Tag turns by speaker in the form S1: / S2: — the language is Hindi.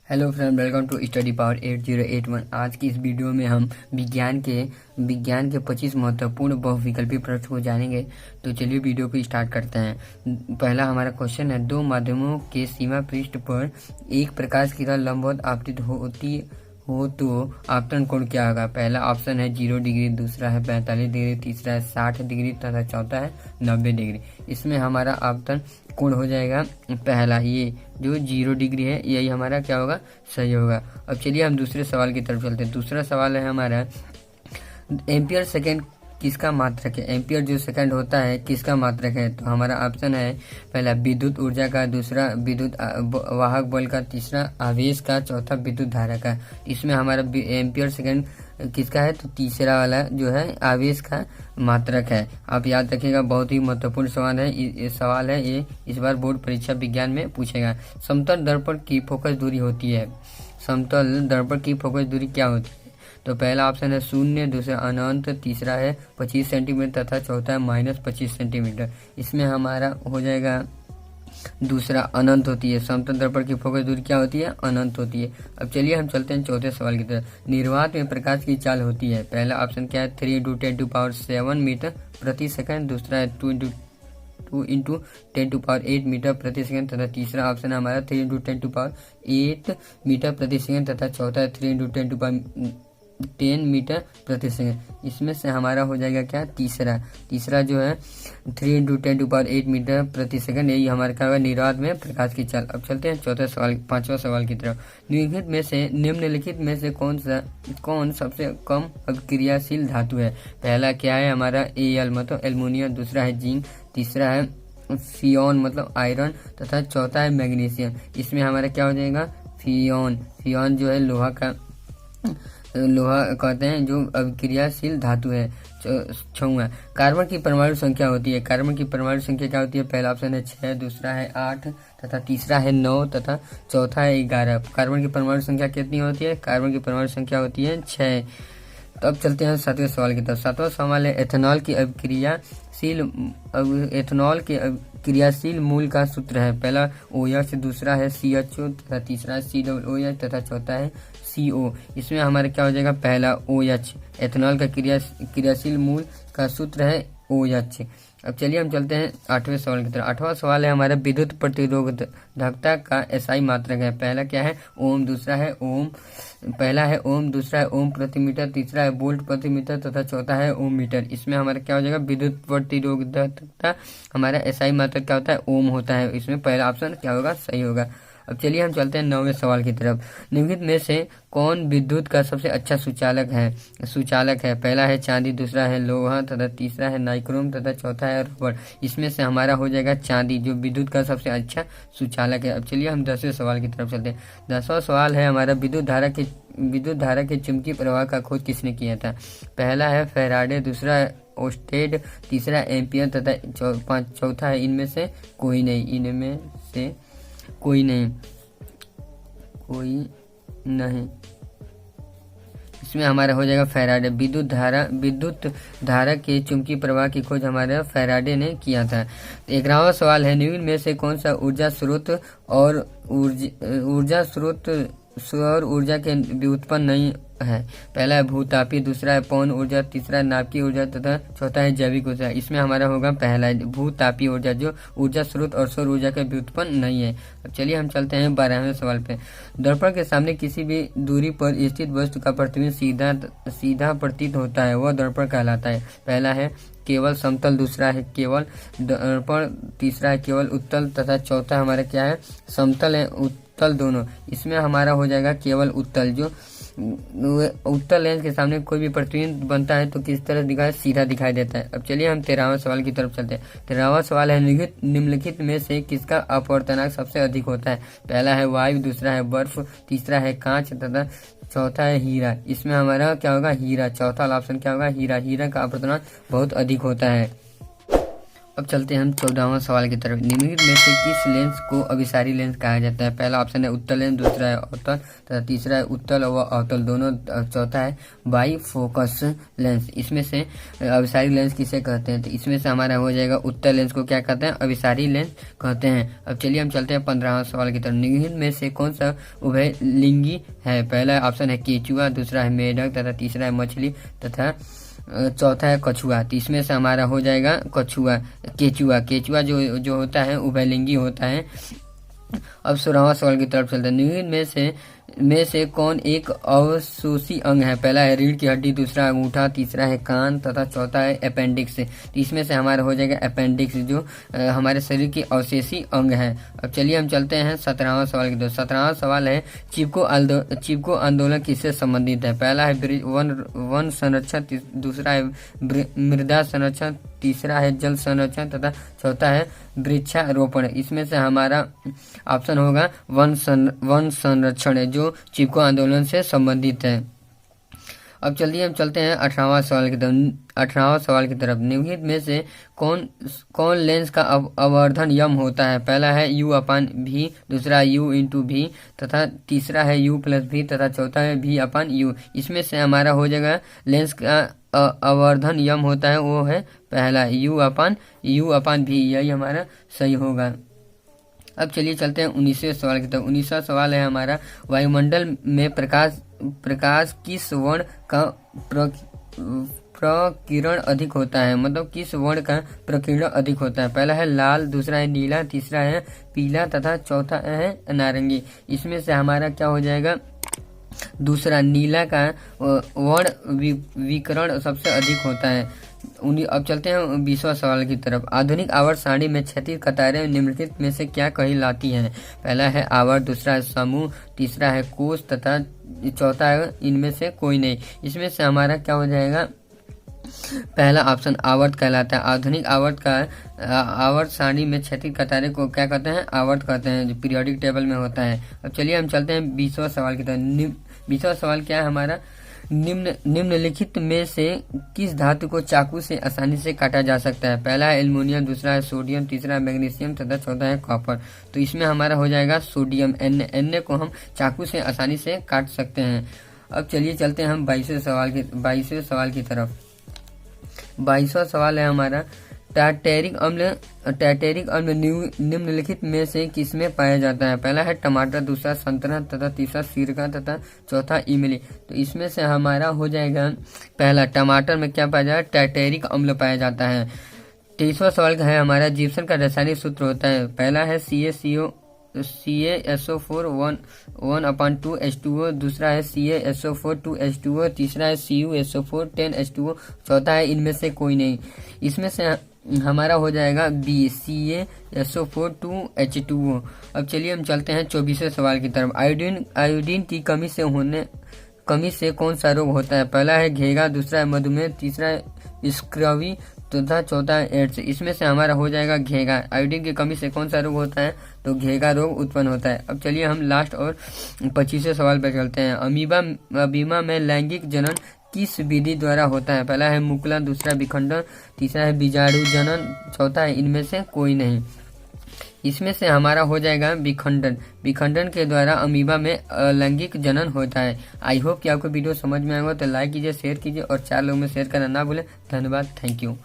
S1: Hello friend, welcome to study power 8081। आज की इस वीडियो में हम विज्ञान के 25 महत्वपूर्ण बहुविकल्पी प्रश्न को जानेंगे। तो चलिए वीडियो को स्टार्ट करते हैं। पहला हमारा क्वेश्चन है, दो माध्यमों के सीमा पृष्ठ पर एक प्रकाश की किरण लंबवत आपतित होती हो तो आपतन कोण क्या होगा। पहला ऑप्शन है 0 डिग्री, दूसरा है 45 डिग्री, तीसरा है 60 डिग्री तथा चौथा है 90 डिग्री। इसमें हमारा आपतन कोण हो जाएगा पहला, ये जो 0 डिग्री है, यही हमारा क्या होगा, सही होगा। अब चलिए हम दूसरे सवाल की तरफ चलते हैं। दूसरा सवाल है हमारा, एम्पियर सेकेंड किसका मात्रक है। एम्पियर जो सेकंड होता है किसका मात्रक है। तो हमारा ऑप्शन है पहला विद्युत ऊर्जा का, दूसरा विद्युत वाहक बल का, तीसरा आवेश का, चौथा विद्युत धारा का। इसमें हमारा एम्पियर सेकंड किसका है, तो तीसरा वाला जो है आवेश का मात्रक है। आप याद रखिएगा, बहुत ही महत्वपूर्ण सवाल है ये इस बार बोर्ड परीक्षा विज्ञान में पूछेगा। समतल दर्पण की फोकस दूरी होती है। समतल दर्पण की फोकस दूरी क्या होती है। तो पहला ऑप्शन है 0, दूसरा अनंत, तीसरा है 25 सेंटीमीटर तथा चौथा है -25 सेंटीमीटर। इसमें हमारा हो जाएगा दूसरा अनंत होती है। समतल दर्पण की फोकस दूरी क्या होती है, अनंत होती है। अब चलिए हम चलते हैं चौथे सवाल की तरफ। निर्वात में प्रकाश की चाल होती है। पहला ऑप्शन क्या है 3 × 10⁻7 मीटर प्रति सेकंड, दूसरा है 2 × 10⁸ मीटर प्रति सेकंड तथा तीसरा ऑप्शन है हमारा 3 × 10⁸ मीटर प्रति सेकंड तथा चौथा है 3 × 10 मीटर प्रति सेकंड। इसमें से हमारा हो जाएगा क्या, तीसरा जो है 3 × 10⁸ मीटर प्रति सेकंड, यही हमारे क्या होगा, निर्वात में प्रकाश की चाल। अब चलते हैं चौथे सवाल, पांचवा सवाल की तरफ। निम्नलिखित में से कौन सबसे कम अभिक्रियाशील धातु है। पहला क्या है हमारा Al मतलब एल्युमिनियम, दूसरा है जिंक, तीसरा है फियोन मतलब आयरन तथा चौथा है मैग्नीशियम। इसमें हमारा क्या हो जाएगा, फियोन जो है लोहा कहते हैं, जो अभिक्रियाशील धातु है। छठवां, कार्बन की परमाणु संख्या होती है। कार्बन की परमाणु संख्या क्या होती है। पहला ऑप्शन है 6, दूसरा है 8 तथा तीसरा है 9 तथा चौथा है 11। कार्बन की परमाणु संख्या कितनी होती है, कार्बन की परमाणु संख्या होती है 6। तो अब चलते हैं सातवें सवाल की तरफ। सातवां सवाल है, एथेनॉल क्रियाशील मूल का सूत्र है। पहला OH, दूसरा है CHO तथा तीसरा है COOH तथा चौथा है CO। इसमें हमारा क्या हो जाएगा, पहला OH, एथेनॉल का क्रियाशील मूल का सूत्र है OH। अब चलिए हम चलते हैं आठवें सवाल की तरफ। आठवां सवाल है हमारा, विद्युत प्रतिरोधकता का SI मात्रक है। पहला क्या है ओम, दूसरा है ओम प्रति मीटर, तीसरा है वोल्ट प्रति मीटर तथा चौथा है ओम मीटर। इसमें हमारा क्या हो जाएगा, विद्युत प्रतिरोधकता हमारा SI मात्रक क्या होता है, ओम होता है। इसमें पहला ऑप्शन क्या होगा, सही होगा। अब चलिए हम चलते हैं 9वें सवाल की तरफ। निम्नलिखित में से कौन विद्युत का सबसे अच्छा सुचालक है। पहला है चांदी, दूसरा है लोहा तथा तीसरा है नाइक्रोम तथा चौथा है रबर। इसमें से हमारा हो जाएगा चांदी, जो विद्युत का सबसे अच्छा सुचालक है। अब चलिए हम 10वें सवाल की तरफ चलते हैं। 10वां सवाल है हमारा, विद्युत धारा के चुंबकीय प्रवाह का खोज किसने किया था। पहला है फैराडे, दूसरा है ओस्टेड, तीसरा एम्पियर तथा चौथा है इनमें से कोई नहीं। इसमें हमारा हो जाएगा फैराडे। विद्युत धारा के चुंबकीय प्रवाह की खोज हमारे फैराडे ने किया था। 11वां सवाल है, निम्न में से कौन सा ऊर्जा स्रोत सौर ऊर्जा के व्युत्पन्न नहीं है। पहला है भूतापी, दूसरा है पवन ऊर्जा, तीसरा है नाभिकीय ऊर्जा तथा चौथा है जैविक ऊर्जा। इसमें हमारा होगा पहला भूतापी ऊर्जा, जो ऊर्जा स्रोत और सौर ऊर्जा के व्युत्पन्न नहीं है। अब चलिए हम चलते हैं 12वें सवाल पे। दर्पण के सामने किसी भी दूरी पर स्थित वस्तु का प्रतिबिंब सीधा प्रतीत होता है, वह दर्पण कहलाता है। पहला है केवल समतल, दूसरा है केवल दर्पण, तीसरा है केवल उत्तल तथा चौथा हमारा क्या है, समतल है उत्तल दोनों। इसमें हमारा हो जाएगा केवल उत्तल। जो उत्तल लेंस के सामने कोई भी प्रतिबिंब बनता है तो किस तरह दिखाई, सीधा दिखाई देता है। अब चलिए हम 13वां सवाल की तरफ चलते हैं। 13वां सवाल है, निम्नलिखित में से किसका अपवर्तनांक सबसे अधिक होता है। पहला है वायु, दूसरा है बर्फ, तीसरा है कांच तथा चौथा है हीरा। इसमें हमारा क्या होगा, हीरा। चौथा ऑप्शन क्या होगा, हीरा का अपवर्तनांक बहुत अधिक होता है। अब चलते हैं हम 14वां सवाल की तरफ। निम्नलिखित में से किस लेंस को अभिसारी लेंस कहा जाता है? पहला ऑप्शन है उत्तल लेंस, दूसरा है अवतल तथा तीसरा है उत्तल व अवतल दोनों, चौथा है बाई फोकस लेंस। इसमें से अभिसारी लेंस किसे कहते हैं? तो इसमें से हमारा हो जाएगा उत्तल लेंस को क्या कहते हैं? अभिसारी लेंस कहते हैं। अब चलिए हम चलते हैं 15वां सवाल की तरफ। निम्नलिखित में से कौन सा उभय लिंगी है? पहला ऑप्शन है केचुआ, दूसरा है मेढक तथा तीसरा है मछली तथा चौथा है कछुआ। तो इसमें से हमारा हो जाएगा केचुआ। केचुआ जो होता है उभयलिंगी होता है। अब 16वां सवाल की तरफ चलते हैं। निम्नलिखित में से कौन एक अवशोषी अंग है? पहला है रीढ़ की हड्डी, दूसरा है अंगूठा, तीसरा है कान तथा चौथा है अपेंडिक्स। तो इसमें से हमारा हो जाएगा अपेंडिक्स, जो हमारे शरीर की अवशेषी अंग है। अब चलिए हम चलते हैं 17वां सवाल की तरफ। 17वां सवाल है चिपको आंदोलन किससे संबंधित है? पहला है वन संरक्षण, दूसरा है मृदा संरक्षण, तीसरा है जल संरक्षण तथा चौथा है वृक्षारोपण। इसमें से हमारा ऑप्शन होगा वन संरक्षण, जो चिपको आंदोलन से संबंधित है। अब चलिए हम चलते हैं 18वां सवाल की तरफ। निम्नलिखित में से कौन लेंस का अवर्धन यम होता है? पहला है U/V, दूसरा U/V तथा तीसरा है U+V तथा चौथा है V/U। इसमें से हमारा हो जाएगा लेंस का अवर्धन यम होता है वो है पहला U/V। यही हमारा सही होगा। अब चलिए चलते हैं 19वें सवाल की तरफ। 19वां सवाल है हमारा, वायुमंडल में प्रकाश किस वर्ण का प्रकीर्णन अधिक होता है? मतलब किस वर्ण का प्रकीर्णन अधिक होता है? पहला है लाल, दूसरा है नीला, तीसरा है पीला तथा चौथा है नारंगी। इसमें से हमारा क्या हो जाएगा? दूसरा नीला का वर्ण विकिरण सबसे अधिक होता है। अब चलते हैं 20वां सवाल की तरफ। आधुनिक आवर्त सारणी में क्षैतिज कतारें निम्नलिखित में से क्या कहलाती हैं? पहला है आवर्त, दूसरा है समूह, तीसरा है कोष तथा चौथा है इनमें से कोई नहीं। इसमें से हमारा क्या हो जाएगा? पहला ऑप्शन आवर्त कहलाता है। आधुनिक आवर्त सारणी में क्षैतिज कतारें को क्या कहते हैं? आवर्त कहते हैं, जो पीरियोडिक टेबल में होता है। अब चलिए हम चलते हैं 20वां सवाल की तरफ। 20वां सवाल क्या है हमारा? निम्नलिखित में से किस धातु को चाकू से आसानी से काटा जा सकता है? पहला है एल्युमिनियम, दूसरा है सोडियम, तीसरा है मैग्नीशियम तथा चौथा है कॉपर। तो इसमें हमारा हो जाएगा सोडियम। Na को हम चाकू से आसानी से काट सकते हैं। अब चलिए चलते हैं हम 22वें सवाल की तरफ। 22वां सवाल है हमारा, टार्टेरिक अम्ल निम्नलिखित में से किसमें पाया जाता है? पहला है टमाटर, दूसरा संतरा तथा तीसरा सिरका तथा चौथा इमली। तो इसमें से हमारा हो जाएगा पहला, टमाटर में क्या पाया जाएगा? टार्टेरिक अम्ल पाया जाता है। 23वां सवाल है हमारा, जिप्सम का रासायनिक सूत्र होता है। पहला है CaSO4 1/2H2O, दूसरा है CaSO4 2H2O, तीसरा है CuSO4 10H2O, चौथा है इनमें से कोई नहीं। इसमें से हमारा हो जाएगा B CaSO4 2H2O। अब चलिए हम चलते हैं 24वें सवाल की तरफ। आयोडीन की कमी से कौन सा रोग होता है? पहला है घेगा, दूसरा है मधुमेह, तीसरा है स्क्रवी तथा चौथा है एड्स। इसमें से हमारा हो जाएगा घेगा। आयोडीन की कमी से कौन सा रोग होता है? तो घेगा रोग उत्पन्न होता है। अब चलिए हम लास्ट और 25वें सवाल पर चलते हैं। अमीबा में लैंगिक जनन किस विधि द्वारा होता है? पहला है मुकुलन, दूसरा विखंडन, तीसरा है बीजाणु जनन, चौथा है इनमें से कोई नहीं। इसमें से हमारा हो जाएगा विखंडन के द्वारा अमीबा में लैंगिक जनन होता है। आई होप कि आपको वीडियो समझ में आएगा, तो लाइक कीजिए, शेयर कीजिए और 4 लोगों में शेयर करना ना भूलें। धन्यवाद, थैंक यू।